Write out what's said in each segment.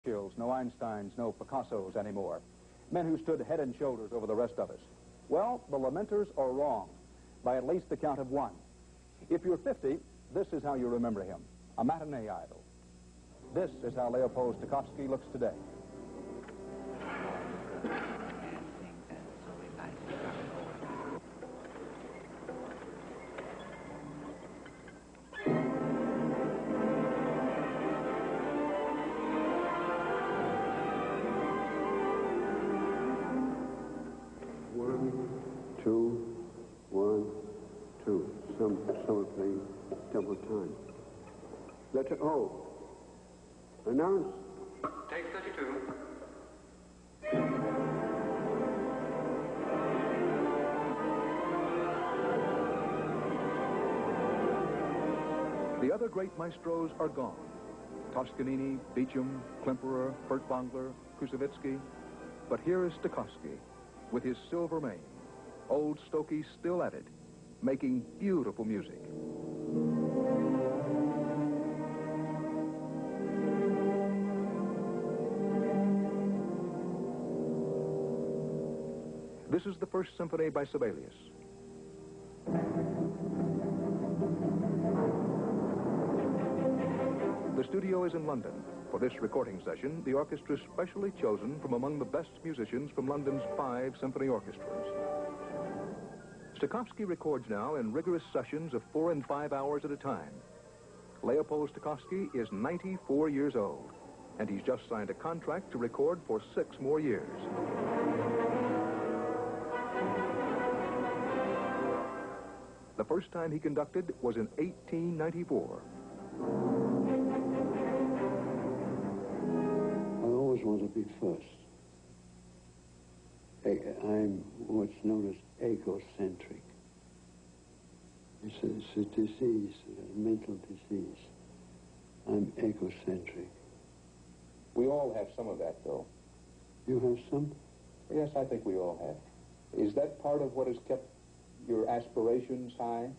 Churchills, no Einsteins, no Picassos anymore. Men who stood head and shoulders over the rest of us. Well, the lamenters are wrong, by at least the count of one. If you're 50, this is how you remember him, a matinee idol. This is how Leopold Stokowski looks today. Some are playing double time. Letter O. Announce. Take 32. The other great maestros are gone. Toscanini, Beecham, Klemperer, Furtwängler, Kusevitsky. But here is Stokowski with his silver mane. Old Stokey still at it, making beautiful music. This is the first symphony by Sibelius. The studio is in London. For this recording session, the orchestra specially chosen from among the best musicians from London's 5 symphony orchestras. Stokowski records now in rigorous sessions of 4 and 5 hours at a time. Leopold Stokowski is 94 years old, and he's just signed a contract to record for 6 more years. The first time he conducted was in 1894. I always want to be first. I'm what's known as egocentric. It's a disease, a mental disease. I'm egocentric. We all have some of that, though. You have some? Yes, I think we all have. Is that part of what has kept your aspirations high?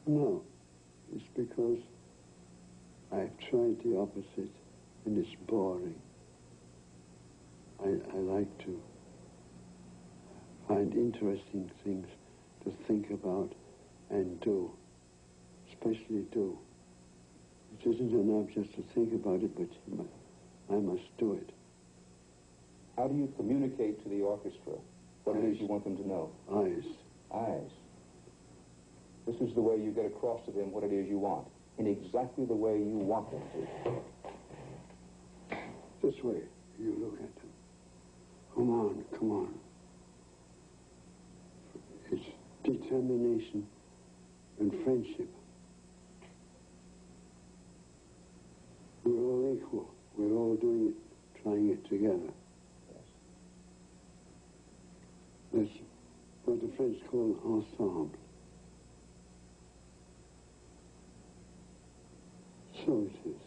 No. It's because I've tried the opposite, and it's boring. I like to find interesting things to think about and do, especially do. It isn't enough just to think about it, but I must do it. How do you communicate to the orchestra what it is you want them to know? Eyes. Eyes. This is the way you get across to them what it is you want, in exactly the way you want them to. This way, you look at them. Come on, come on. It's determination and friendship. We're all equal. We're all doing it, trying it together. Yes. That's what the French call ensemble. So it is.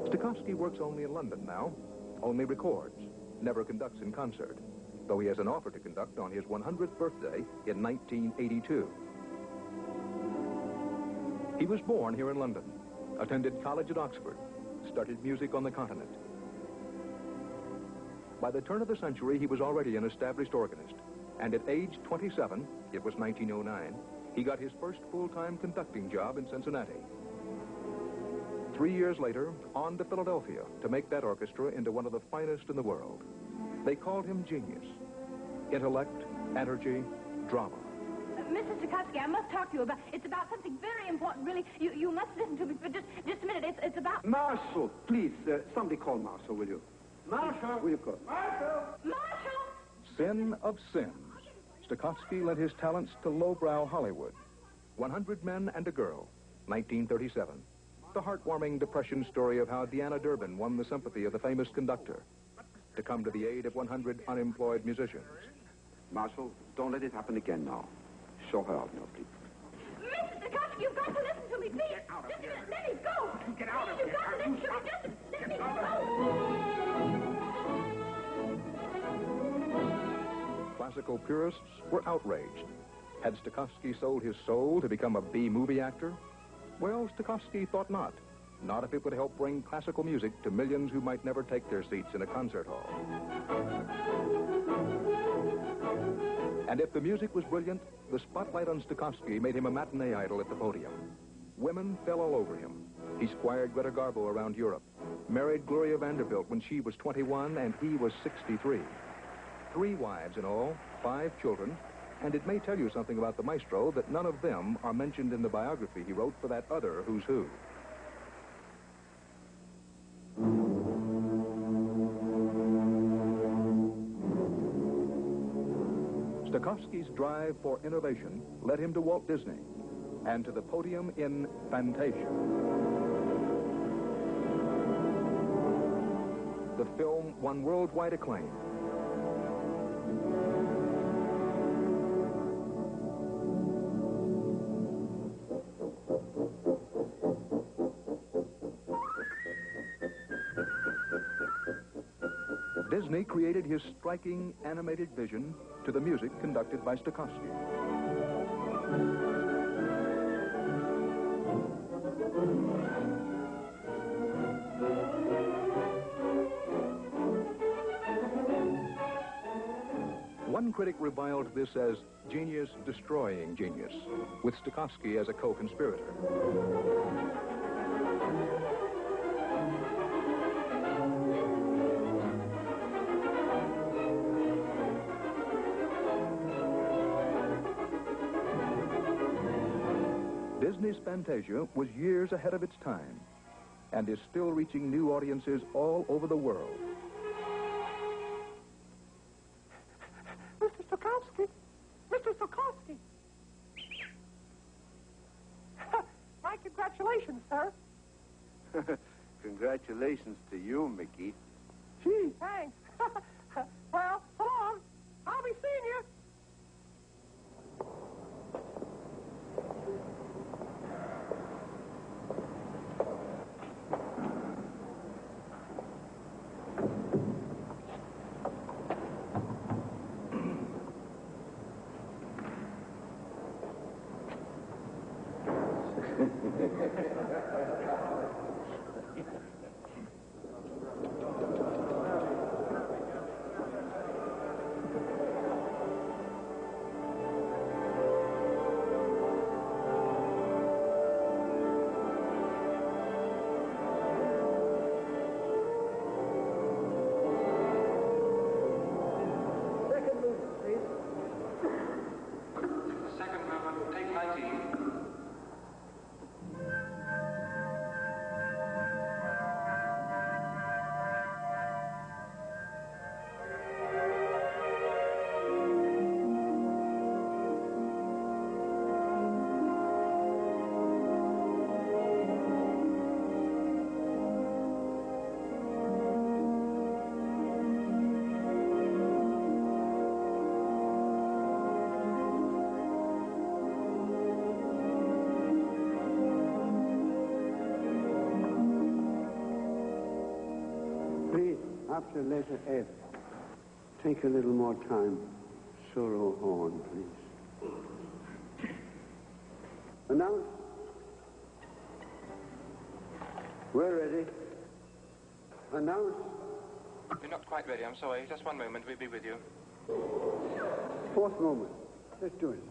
Stokowski works only in London now, only records, never conducts in concert, though he has an offer to conduct on his 100th birthday in 1982. He was born here in London, attended college at Oxford, studied music on the continent. By the turn of the century, he was already an established organist, and at age 27, it was 1909, he got his first full-time conducting job in Cincinnati. 3 years later, on to Philadelphia to make that orchestra into one of the finest in the world. They called him genius. Intellect, energy, drama. Mr. Stokowski, I must talk to you about... It's about something very important, really. You must listen to me for just a minute. It's about... Marshal, please, somebody call Marshal, will you? Marshal! Will you call? Marshal! Marshal! Sin of sins. Stokowski lent his talents to lowbrow Hollywood. 100 Men and a Girl, 1937. The heartwarming Depression story of how Deanna Durbin won the sympathy of the famous conductor to come to the aid of 100 unemployed musicians. Marshal, don't let it happen again now. Show her out now, please. Mr. Stokowski, you've got to listen to me, please. Get out of here. Just a minute. Let me go. Get out of You've here. got to listen to me. Just let me go. Classical purists were outraged. Had Stokowski sold his soul to become a B-movie actor? Well, Stokowski thought not. Not if it would help bring classical music to millions who might never take their seats in a concert hall. And if the music was brilliant, the spotlight on Stokowski made him a matinee idol at the podium. Women fell all over him. He squired Greta Garbo around Europe, married Gloria Vanderbilt when she was 21 and he was 63. 3 wives in all, 5 children, and it may tell you something about the maestro that none of them are mentioned in the biography he wrote for that other Who's Who. Stokowski's drive for innovation led him to Walt Disney and to the podium in Fantasia. The film won worldwide acclaim. Disney created his striking animated vision to the music conducted by Stokowski. One critic reviled this as genius destroying genius, with Stokowski as a co-conspirator. Disney's Fantasia was years ahead of its time and is still reaching new audiences all over the world. Mr. Stokowski! Mr. Stokowski! My congratulations, sir. Congratulations to you, Mickey. Gee, thanks. Well, so long. I'll be seeing you. Second movement, take 19. Please, after letter F, take a little more time. Solo horn, please. Announce. We're ready. Announce. You're not quite ready, I'm sorry. Just one moment, we'll be with you. 4th moment. Let's do it.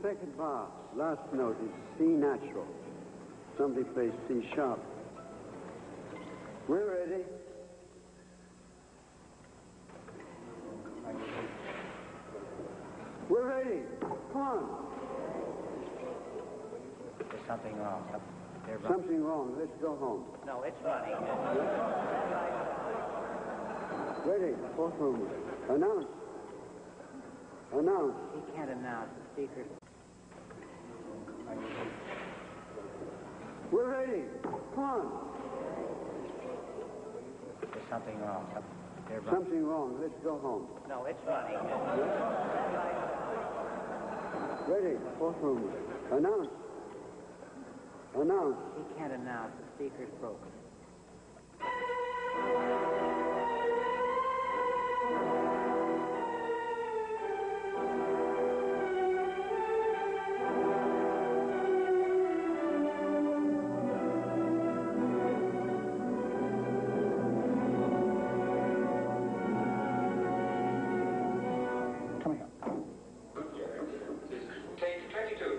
Second bar, last note is C natural. Somebody plays C sharp. We're ready. We're ready. Come on. There's something wrong. Something wrong. Let's go home. No, it's running. Ready. 4th movement. Announce. Announce. He can't announce. The speaker. We're ready. Come on. There's something wrong. Something wrong. Let's go home. No, it's running. Ready. 4th movement. Announce. Announce. He can't announce. The speaker's broken. Coming up. Take 22.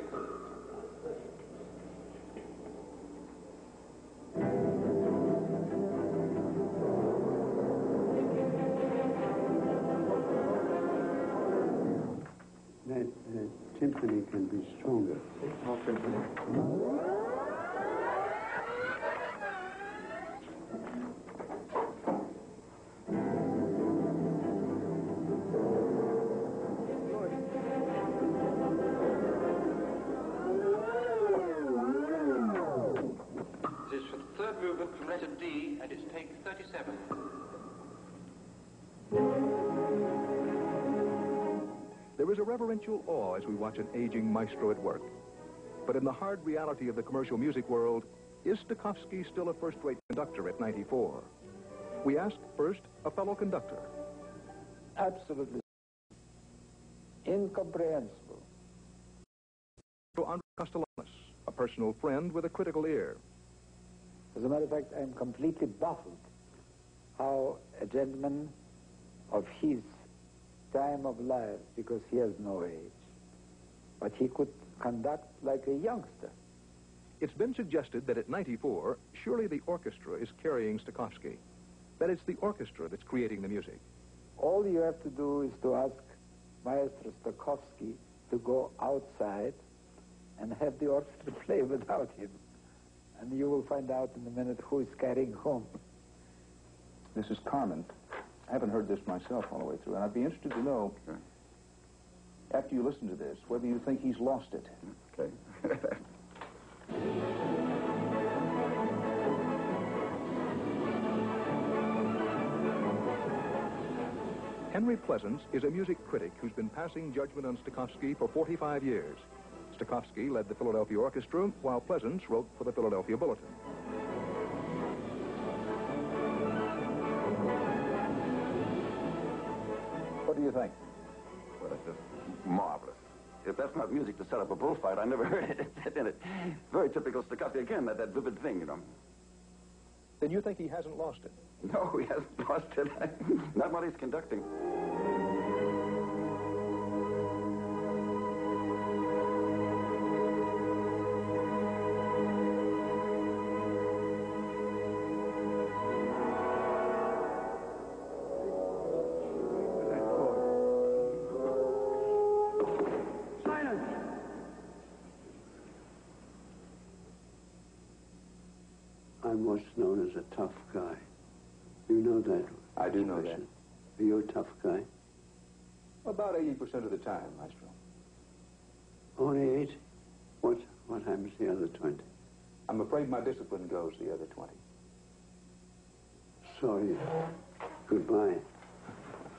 That symphony can be stronger. More symphony. This is for the third movement from letter D, and it's take 37. There is a reverential awe as we watch an aging maestro at work. But in the hard reality of the commercial music world, is Stokowski still a first-rate conductor at 94? We ask first a fellow conductor. Absolutely incomprehensible. To Andre Castellanos, a personal friend with a critical ear. As a matter of fact, I'm completely baffled how a gentleman of his time of life, because he has no age, but he could conduct like a youngster. It's been suggested that at 94, surely the orchestra is carrying Stokowski. That it's the orchestra that's creating the music. All you have to do is to ask Maestro Stokowski to go outside and have the orchestra play without him. And you will find out in a minute who is carrying whom. This is Carmen. I haven't heard this myself all the way through, and I'd be interested to know, after you listen to this, whether you think he's lost it. Okay. Henry Pleasance is a music critic who's been passing judgment on Stokowski for 45 years. Stokowski led the Philadelphia Orchestra, while Pleasance wrote for the Philadelphia Bulletin. What do you think? Well, it's just marvelous. If that's not music to set up a bullfight, I never heard it. It's very typical Stokowski. Again, that vivid thing, you know. Then you think he hasn't lost it? No, he hasn't lost it. Not while he's conducting. I'm what's known as a tough guy. You know that? I do know that. Are you a tough guy? About 80% of the time, Maestro. Only 8? What happens the other 20? I'm afraid my discipline goes the other 20. Sorry. Goodbye.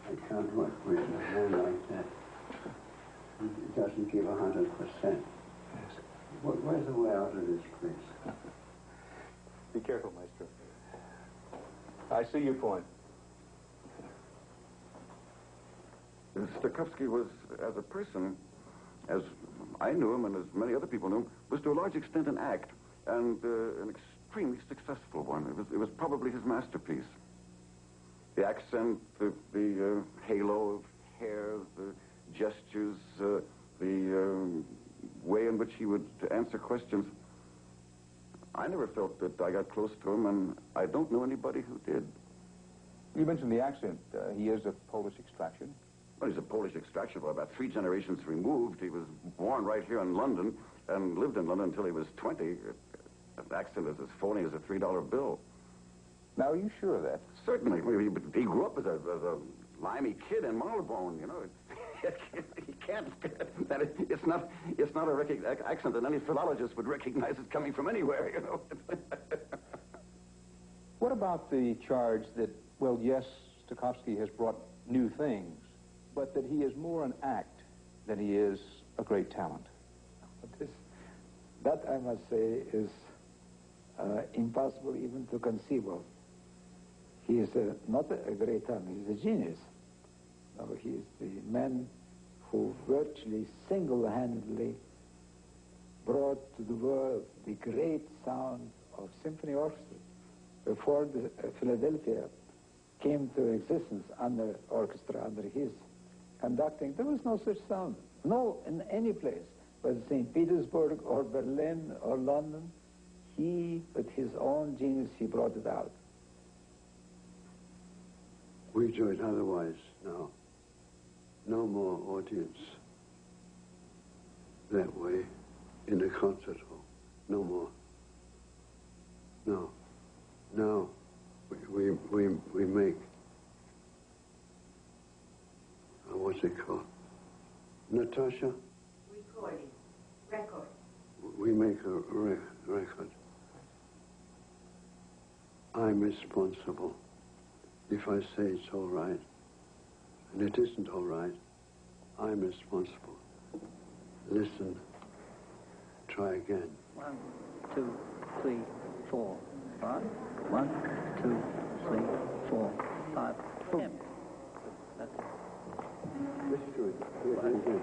I can't work with a man like that. He doesn't give 100%. Yes. Where's the way out of this place? Be careful, Maestro. I see your point. Stokowski was, as a person, as I knew him and as many other people knew him, was to a large extent an act, and an extremely successful one. It was probably his masterpiece. The accent, the halo of hair, the gestures, the way in which he would answer questions. I never felt that I got close to him, and I don't know anybody who did. You mentioned the accent. He is of Polish extraction. Well, he's of Polish extraction, but about 3 generations removed. He was born right here in London and lived in London until he was 20. An accent is as phony as a $3 bill. Now, are you sure of that? Certainly. He grew up as a limey kid in Marylebone, you know. He can't. It's not a accent that any philologist would recognize as coming from anywhere, you know. What about the charge that, well, yes, Stokowski has brought new things, but that he is more an act than he is a great talent? That, I must say, is impossible even to conceive of. He is not a great talent, he's a genius. No, he is the man who virtually single-handedly brought to the world the great sound of symphony orchestra. Before Philadelphia came to existence under his conducting, there was no such sound. No, in any place, whether St. Petersburg or Berlin or London, he, with his own genius, he brought it out. We do it otherwise now. No more audience that way in a concert hall. No more. No. Now we make, what's it called? Natasha? Recording. Record. We make a record. I'm responsible. If I say it's all right, and it isn't all right, I'm responsible. Listen. Try again. 1, 2, 3, 4, 5. 1, 2, 3, 4, 5, 10. That's it. Let's do it. Do it again.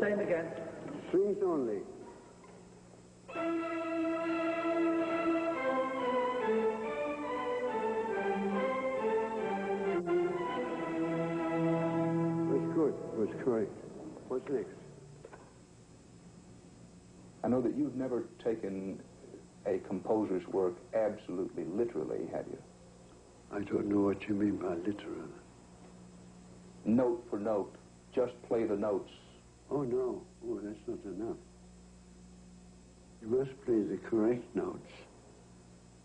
Same again. Strings only. That's good. That's correct. What's next? I know that you've never taken a composer's work absolutely literally, have you? I don't know what you mean by literal. Note for note, just play the notes. Oh, no. Oh, that's not enough. You must play the correct notes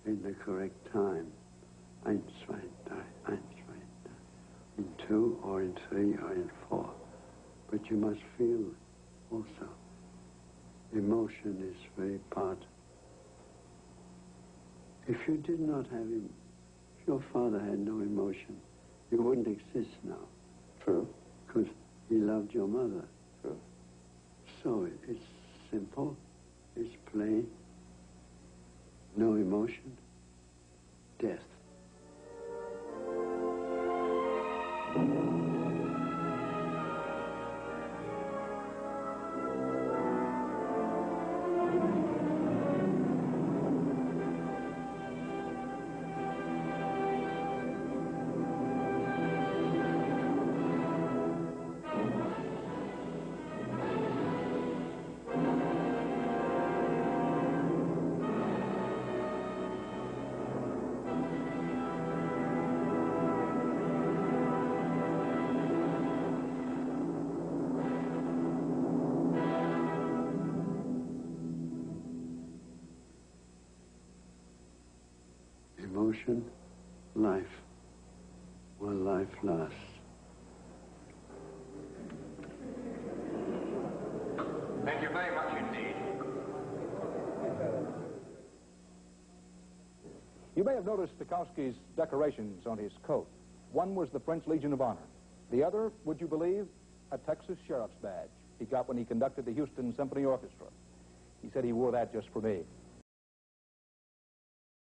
in the correct time. Eins, zwei, drei, eins, zwei, drei. In 2 or in 3 or in 4. But you must feel also. Emotion is very part. If you did not have him, if your father had no emotion, you wouldn't exist now. True. Because he loved your mother. True. So it's simple, it's plain, no emotion, death. Emotion, life, while life lasts. Thank you very much indeed. You may have noticed Stokowski's decorations on his coat. One was the French Legion of Honor. The other, would you believe, a Texas Sheriff's badge he got when he conducted the Houston Symphony Orchestra. He said he wore that just for me.